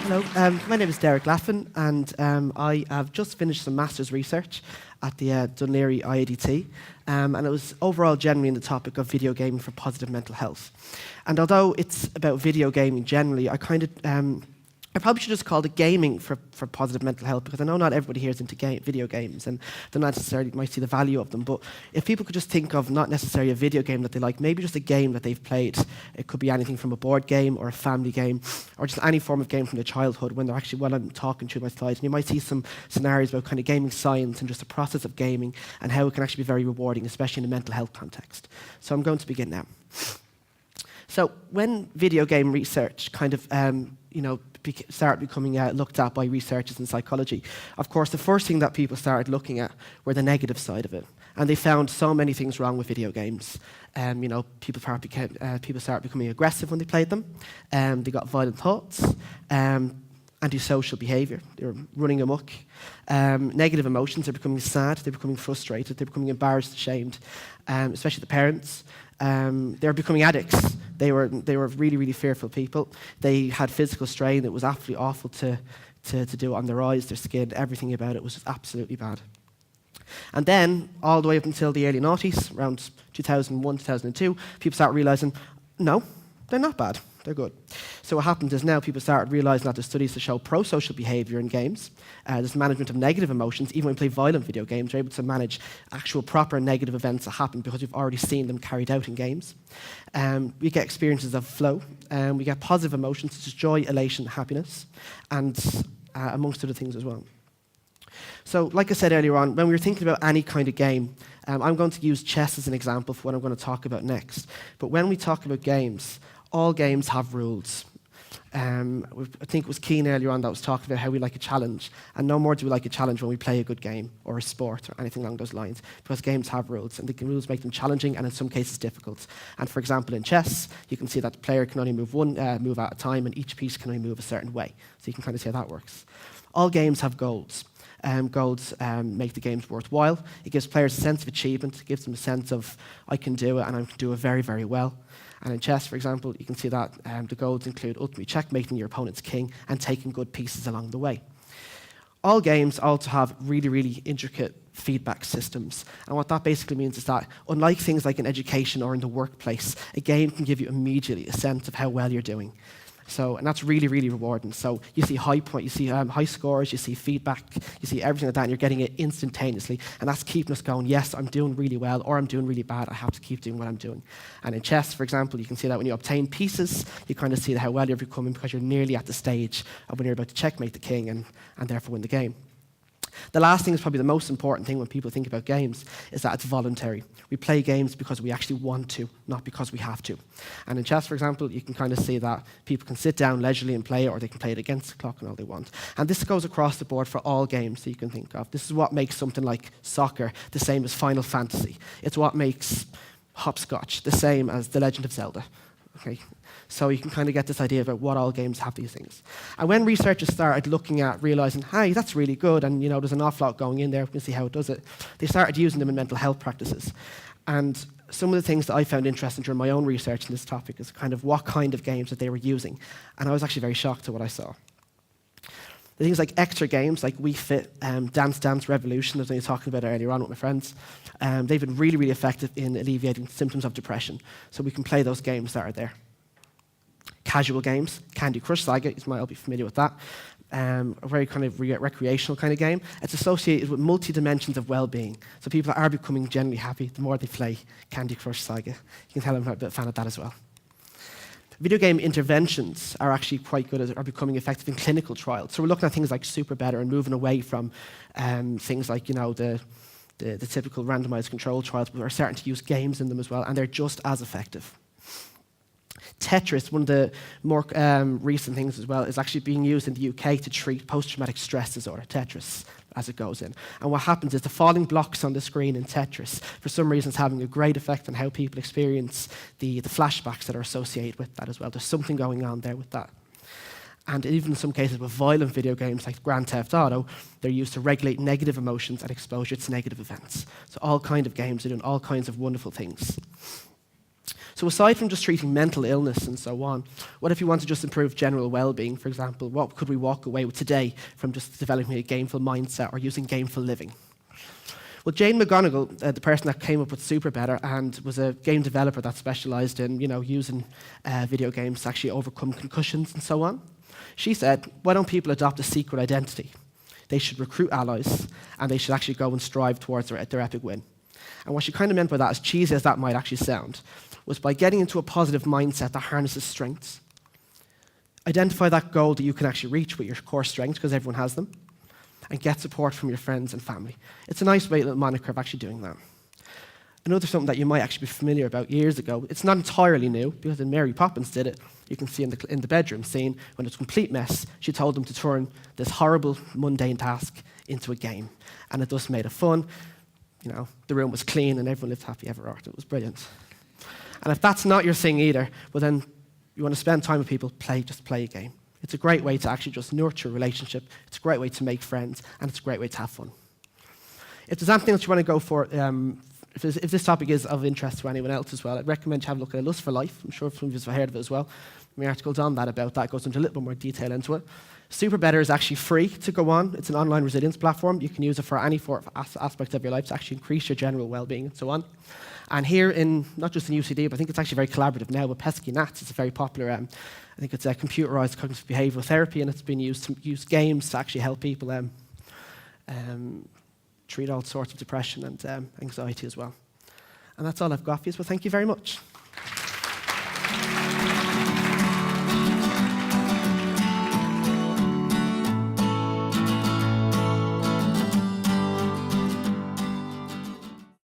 Hello, my name is Laffan, and I have just finished some master's research at the Dún Laoghaire IADT, and it was overall generally in the topic of video gaming for positive mental health. And although it's about video gaming generally, I probably should just call it gaming for positive mental health, because I know not everybody here is into video games and they not necessarily might see the value of them. But if people could just think of not necessarily a video game that they like, maybe just a game that they've played. It could be anything from a board game or a family game or just any form of game from their childhood when they're actually, while I'm talking through my slides. And you might see some scenarios about kind of gaming science and just the process of gaming and how it can actually be very rewarding, especially in a mental health context. So I'm going to begin now. So when video game research kind of, started becoming looked at by researchers in psychology, of course, the first thing that people started looking at were the negative side of it. And they found so many things wrong with video games. People started becoming aggressive when they played them. They got violent thoughts, antisocial behavior. They were running amok. Negative emotions. They're becoming sad. They're becoming frustrated. They're becoming embarrassed, ashamed, especially the parents. They were becoming addicts. They were really, really fearful people. They had physical strain. It was absolutely awful to do it on their eyes, their skin, everything about it was just absolutely bad. And then, all the way up until the early noughties, around 2001, 2002, people started realizing, no, they're not bad. They're good. So what happened is now people started realizing that there's studies to show pro-social behavior in games. There's management of negative emotions. Even when we play violent video games, we're able to manage actual proper negative events that happen because we've already seen them carried out in games. We get experiences of flow. We get positive emotions such as joy, elation, happiness, and amongst other things as well. So, like I said earlier on, when we were thinking about any kind of game, I'm going to use chess as an example for what I'm going to talk about next. But when we talk about games, all games have rules. I think it was Keane earlier on that was talking about how we like a challenge, and no more do we like a challenge when we play a good game or a sport or anything along those lines, because games have rules, and the rules make them challenging and in some cases difficult. And for example, in chess, you can see that the player can only move one move at a time, and each piece can only move a certain way. So you can kind of see how that works. All games have goals. Goals make the games worthwhile. It gives players a sense of achievement. It gives them a sense of, I can do it, and I can do it very, very well. And in chess, for example, you can see that the goals include ultimately checkmating your opponent's king and taking good pieces along the way. All games also have really, really intricate feedback systems. And what that basically means is that, unlike things like in education or in the workplace, a game can give you immediately a sense of how well you're doing. And that's really, really rewarding. So you see high scores, you see feedback, you see everything like that, and you're getting it instantaneously. And that's keeping us going, yes, I'm doing really well, or I'm doing really bad, I have to keep doing what I'm doing. And in chess, for example, you can see that when you obtain pieces, you kind of see how well you're becoming because you're nearly at the stage of when you're about to checkmate the king and therefore win the game. The last thing is probably the most important thing when people think about games, is that it's voluntary. We play games because we actually want to, not because we have to. And in chess, for example, you can kind of see that people can sit down leisurely and play it, or they can play it against the clock and all they want. And this goes across the board for all games that you can think of. This is what makes something like soccer the same as Final Fantasy. It's what makes hopscotch the same as The Legend of Zelda. Okay. So you can kind of get this idea about what all games have these things. And when researchers started looking at realizing, hey, that's really good, and there's an awful lot going in there, we can see how it does it, they started using them in mental health practices. And some of the things that I found interesting during my own research in this topic is kind of what kind of games that they were using. And I was actually very shocked at what I saw. The things like extra games, like Wii Fit, Dance Dance Revolution, that I was talking about earlier on with my friends, they've been really, really effective in alleviating symptoms of depression. So we can play those games that are there. Casual games, Candy Crush Saga, you might all be familiar with that. A very kind of recreational kind of game. It's associated with multi-dimensions of well-being. So people are becoming generally happy the more they play Candy Crush Saga. You can tell I'm a bit of a fan of that as well. Video game interventions are actually quite good, are becoming effective in clinical trials. So we're looking at things like Super Better and moving away from things like, the typical randomized control trials, but we're starting to use games in them as well, and they're just as effective. Tetris, one of the more recent things as well, is actually being used in the UK to treat post-traumatic stress disorder, Tetris, as it goes in. And what happens is the falling blocks on the screen in Tetris, for some reason, is having a great effect on how people experience the flashbacks that are associated with that as well. There's something going on there with that. And even in some cases with violent video games like Grand Theft Auto, they're used to regulate negative emotions and exposure to negative events. So all kinds of games are doing all kinds of wonderful things. So aside from just treating mental illness and so on, what if you want to just improve general well-being, for example? What could we walk away with today from just developing a gameful mindset or using gameful living? Well, Jane McGonigal, the person that came up with Super Better and was a game developer that specialized in, using video games to actually overcome concussions and so on, she said, why don't people adopt a secret identity? They should recruit allies, and they should actually go and strive towards their epic win. And what she kind of meant by that, as cheesy as that might actually sound, was by getting into a positive mindset that harnesses strengths. Identify that goal that you can actually reach with your core strengths, because everyone has them, and get support from your friends and family. It's a nice little moniker of actually doing that. Another something that you might actually be familiar about years ago, it's not entirely new, because when Mary Poppins did it, you can see in the bedroom scene, when it's a complete mess, she told them to turn this horrible, mundane task into a game. And it just made it fun. The room was clean and everyone lived happy ever after. It was brilliant. And if that's not your thing either, well then, you want to spend time with people, just play a game. It's a great way to actually just nurture a relationship. It's a great way to make friends, and it's a great way to have fun. If there's anything else you want to go for, if this topic is of interest to anyone else as well, I'd recommend you have a look at Lust for Life. I'm sure some of you have heard of it as well. My article's on that about that. It goes into a little bit more detail into it. Super Better is actually free to go on. It's an online resilience platform. You can use it for any aspect of your life to actually increase your general well-being and so on. And here not just in UCD, but I think it's actually very collaborative now with Pesky Nats. It's a very popular, I think it's a computerized cognitive behavioral therapy, and it's been used to use games to actually help people treat all sorts of depression and anxiety as well. And that's all I've got for you, so thank you very much.